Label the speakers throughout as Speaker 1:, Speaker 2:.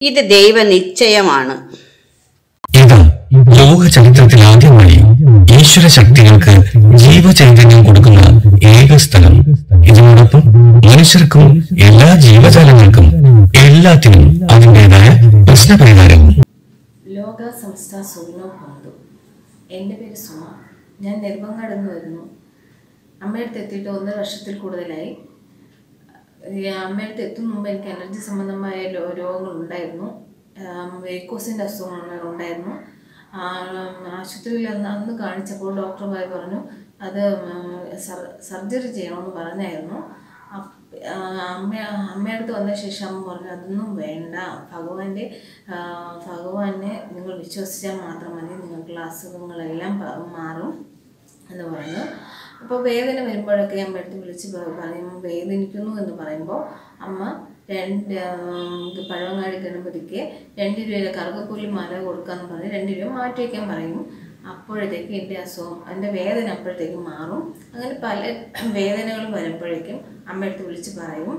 Speaker 1: ഇത് ദൈവനിശ്ചയമാണ്.
Speaker 2: ഇത് ലോക ചരിത്രത്തിൽ ആദ്യമായി ഈശ്വര ശക്തികൾക്ക് ജീവചൈതന്യം കൊടുക്കുന്ന ഏക സ്ഥലം. ഇതിനോടൊപ്പം മനുഷ്യർക്കും എല്ലാ ജീവജാലങ്ങൾക്കും എല്ലാത്തിനും അതിൻ്റെതായ പ്രശ്നപരിഹാരവും.
Speaker 3: ലോക സംസ്ഥ സുഖിനോ ഭവന്തു. എൻ്റെ പേര് സുമ. ഞാൻ നെടുമങ്ങാട് നിന്ന് വരുന്നു. അമ്മയടുത്ത് എത്തിയിട്ട് 1.5 വർഷത്തിൽ കൂടുതലായി. അമ്മയടുത്ത് എത്തും മുമ്പ് എനിക്ക് അലർജി സംബന്ധമായ രോഗങ്ങളുണ്ടായിരുന്നു. വേക്കോസിൻ്റെ അസുഖങ്ങൾ ഉണ്ടായിരുന്നു. ആശുപത്രിയിൽ അന്ന് കാണിച്ചപ്പോൾ ഡോക്ടർമാർ പറഞ്ഞു അത് സർജറി ചെയ്യണമെന്ന് പറഞ്ഞായിരുന്നു. അമ്മയടുത്ത് വന്ന ശേഷം അമ്മ പറഞ്ഞു അതൊന്നും വേണ്ട, ഭഗവാനെ നിങ്ങൾ വിശ്വസിച്ചാൽ മാത്രം മതി, നിങ്ങൾക്കുള്ള അസുഖങ്ങളെല്ലാം മാറും എന്ന് പറഞ്ഞു. അപ്പോൾ വേദന വരുമ്പോഴൊക്കെ അമ്മയടുത്ത് വിളിച്ച് പറയും വേദനിക്കുന്നു എന്ന് പറയുമ്പോൾ അമ്മ പഴവങ്ങാടി ഗണപതിക്ക് 2 രൂപയിലെ കറുകപ്പുല്ലി മാല കൊടുക്കാമെന്ന് പറഞ്ഞ് 2 രൂപ മാറ്റി വയ്ക്കാൻ പറയും. അപ്പോഴത്തേക്ക് എൻ്റെ അസുഖം, എൻ്റെ വേദന അപ്പോഴത്തേക്ക് മാറും. അങ്ങനെ പല വേദനകളും വരുമ്പോഴേക്കും അമ്മയടുത്ത് വിളിച്ച് പറയും.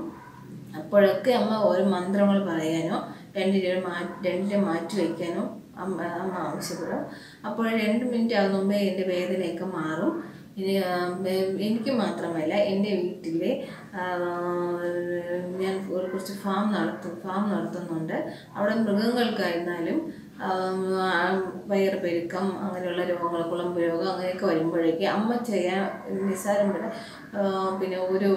Speaker 3: അപ്പോഴൊക്കെ അമ്മ ഓരോ മന്ത്രങ്ങൾ പറയാനോ 2 രൂപ മാറ്റി വയ്ക്കാനോ അമ്മ ആവശ്യപ്പെടും. അപ്പോൾ 2 മിനിറ്റ് ആകുന്ന മുമ്പേ എൻ്റെ വേദനയൊക്കെ മാറും. എനിക്ക് മാത്രമല്ല, എൻ്റെ വീട്ടിൽ ഞാൻ കുറച്ച് ഫാം നടത്തുന്നുണ്ട്. അവിടെ മൃഗങ്ങൾക്കായിരുന്നാലും വയറുപെരുക്കം അങ്ങനെയുള്ള രോഗങ്ങൾ, കുളമ്പ് രോഗം അങ്ങനെയൊക്കെ വരുമ്പോഴേക്ക് അമ്മ ചെയ്യാൻ നിസ്സാരം പിന്നെ ഒരു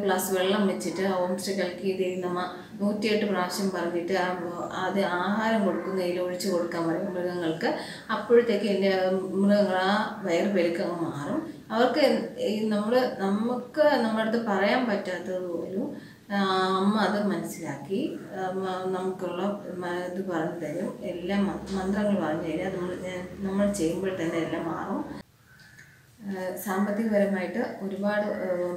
Speaker 3: ഗ്ലാസ് വെള്ളം വെച്ചിട്ട് ഓം ശ്രീ കൽക്കി ദേവി നമ 108 പ്രാവശ്യം പറഞ്ഞിട്ട് അത് ആഹാരം കൊടുക്കുന്നതിൽ ഒഴിച്ച് കൊടുക്കാൻ പറയും മൃഗങ്ങൾക്ക്. അപ്പോഴത്തേക്ക് എൻ്റെ മൃഗങ്ങൾ ആ വയറുപെരുക്കം മാറും. അവർക്ക് നമുക്ക് നമ്മുടെ അടുത്ത് പറയാൻ പറ്റാത്തത് പോലും അമ്മ അത് മനസ്സിലാക്കി നമുക്കുള്ള ഇത് പറഞ്ഞു തരും. എല്ലാം മന്ത്രങ്ങൾ പറഞ്ഞു തരും. അത് നമ്മൾ ചെയ്യുമ്പോൾ തന്നെ എല്ലാം മാറും. സാമ്പത്തികപരമായിട്ട് ഒരുപാട്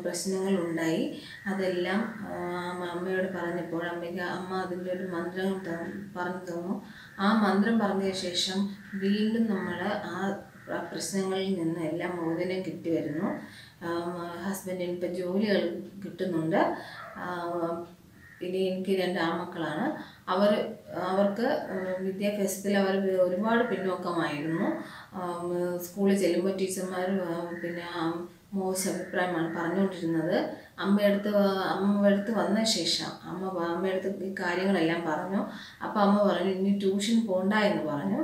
Speaker 3: പ്രശ്നങ്ങളുണ്ടായി. അതെല്ലാം അമ്മയോട് പറഞ്ഞപ്പോൾ അമ്മ അതിൻ്റെ ഒരു മന്ത്രം പറഞ്ഞു തന്നു. ആ മന്ത്രം പറഞ്ഞ ശേഷം വീണ്ടും നമ്മൾ ആ പ്രശ്നങ്ങളിൽ നിന്ന് എല്ലാം മോചനം കിട്ടി വരുന്നു. ഹസ്ബൻഡിന് ഇപ്പം ജോലികൾ കിട്ടുന്നുണ്ട്. ഇനി എനിക്ക് 2 ആൺമക്കളാണ്. അവർക്ക് വിദ്യാഭ്യാസത്തിൽ അവർ ഒരുപാട് പിന്നോക്കമായിരുന്നു. സ്കൂളിൽ ചെല്ലുമ്പോൾ ടീച്ചർമാർ പിന്നെ മോശം അഭിപ്രായമാണ് പറഞ്ഞുകൊണ്ടിരുന്നത്. അമ്മയടുത്ത് വന്ന ശേഷം അമ്മയടുത്ത് ഈ കാര്യങ്ങളെല്ലാം പറഞ്ഞു. അപ്പോൾ അമ്മ പറഞ്ഞു ഇനി ട്യൂഷൻ പോകണ്ട എന്ന് പറഞ്ഞു.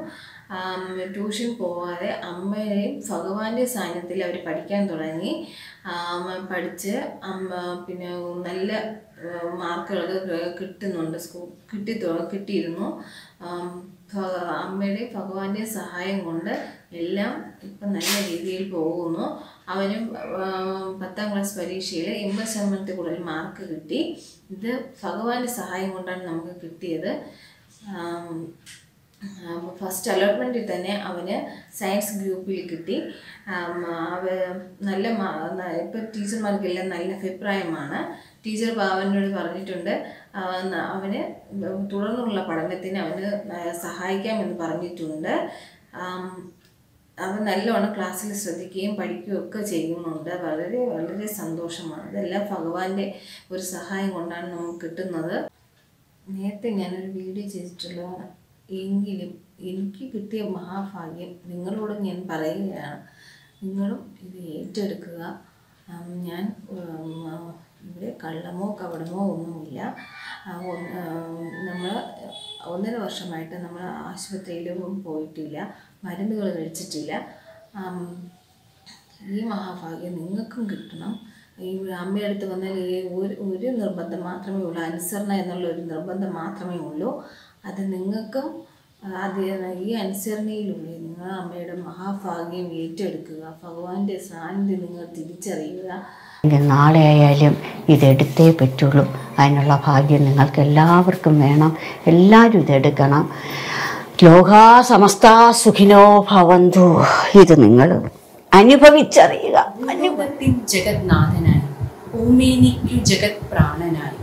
Speaker 3: ട്യൂഷൻ പോവാതെ അമ്മയെയും ഭഗവാന്റെ സാന്നിധ്യത്തിൽ അവർ പഠിക്കാൻ തുടങ്ങി. പഠിച്ച് പിന്നെ നല്ല മാർക്കുകളൊക്കെ കിട്ടുന്നുണ്ട്. കിട്ടിയിരുന്നു. അമ്മയുടെ ഭഗവാന്റെ സഹായം കൊണ്ട് എല്ലാം ഇപ്പം നല്ല രീതിയിൽ പോകുന്നു. അവനും 10ാം ക്ലാസ് പരീക്ഷയിൽ 80% കൂടുതൽ മാർക്ക് കിട്ടി. ഇത് ഭഗവാന്റെ സഹായം കൊണ്ടാണ് നമുക്ക് കിട്ടിയത്. ഫസ്റ്റ് അലോട്ട്മെൻറ്റിൽ തന്നെ അവന് സയൻസ് ഗ്രൂപ്പിൽ കിട്ടി. ഇപ്പം ടീച്ചർമാർക്കെല്ലാം നല്ല അഭിപ്രായമാണ്. ടീച്ചർ അവനോട് പറഞ്ഞിട്ടുണ്ട് അവന് തുടർന്നുള്ള പഠനത്തിന് അവന് സഹായിക്കാമെന്ന് പറഞ്ഞിട്ടുണ്ട്. അവൻ നല്ലോണം ക്ലാസ്സിൽ ശ്രദ്ധിക്കുകയും പഠിക്കുകയും ഒക്കെ ചെയ്യുന്നുണ്ട്. വളരെ വളരെ സന്തോഷമാണ്. ഇതെല്ലാം ഭഗവാന്റെ ഒരു സഹായം കൊണ്ടാണ് നമുക്ക് കിട്ടുന്നത്. നേരത്തെ ഞാനൊരു വീഡിയോ ചെയ്തിട്ടുള്ളതാണ്. എങ്കിലും എനിക്ക് കിട്ടിയ മഹാഭാഗ്യം നിങ്ങളോട് ഞാൻ പറയുകയാണ്. നിങ്ങളും ഇത് ഏറ്റെടുക്കുക. ഞാൻ ഇവിടെ കള്ളമോ കപടമോ ഒന്നുമില്ല. നമ്മൾ 1.5 വർഷമായിട്ട് നമ്മൾ ആശുപത്രിയിലും പോയിട്ടില്ല, മരുന്നുകൾ കഴിച്ചിട്ടില്ല. ഈ മഹാഭാഗ്യം നിങ്ങൾക്കും കിട്ടണം. ഈ അമ്മയടുത്ത് വന്നാൽ ഒരു നിർബന്ധം മാത്രമേ ഉള്ളൂ, അനുസരണ എന്നുള്ള ഒരു നിർബന്ധം മാത്രമേ ഉള്ളൂ. അത് നിങ്ങൾക്കും ഈ അനുസരണയിലൂടെ നിങ്ങൾ അമ്മയുടെ മഹാഭാഗ്യം ഏറ്റെടുക്കുക. ഭഗവാന്റെ സാന്നിധ്യം നിങ്ങൾ തിരിച്ചറിയുക.
Speaker 4: നാളെ ആയാലും ഇതെടുത്തേ പറ്റുള്ളൂ. അതിനുള്ള ഭാഗ്യം നിങ്ങൾക്ക് എല്ലാവർക്കും വേണം. എല്ലാവരും ഇതെടുക്കണം. ലോകാ സമസ്ത സുഖിനോ ഭവന്തു. ഇത് നിങ്ങൾ അനുഭവിച്ചറിയുക.
Speaker 5: അനുഭവത്തിൻ ജഗന്നാഥനായി, ഓമേനിക്കു ജഗത് പ്രാണനായി,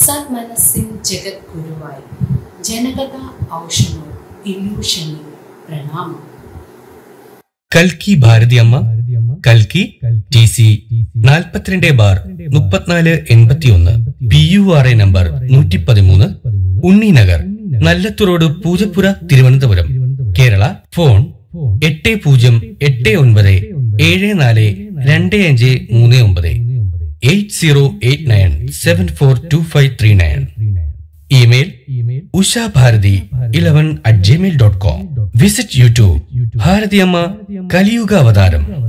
Speaker 5: സന്മനസ്സിൻ ജഗത് ഗുരുവായി, ജനകഥ ഔഷധോ ഇല്യൂഷനി പ്രണാമം.
Speaker 2: കൽക്കി ഭാരതിയമ്മ, കൽക്കി TC 42/3481, PURA number 113. Unninagar, Nallathu road, Poojappura, Thiruvananthapuram, Kerala. Phone 8074742539 8089742539. Email ushabharati11@gmail.com. Visit YouTube Bharathiyamma Kaliyuga അവതാരം.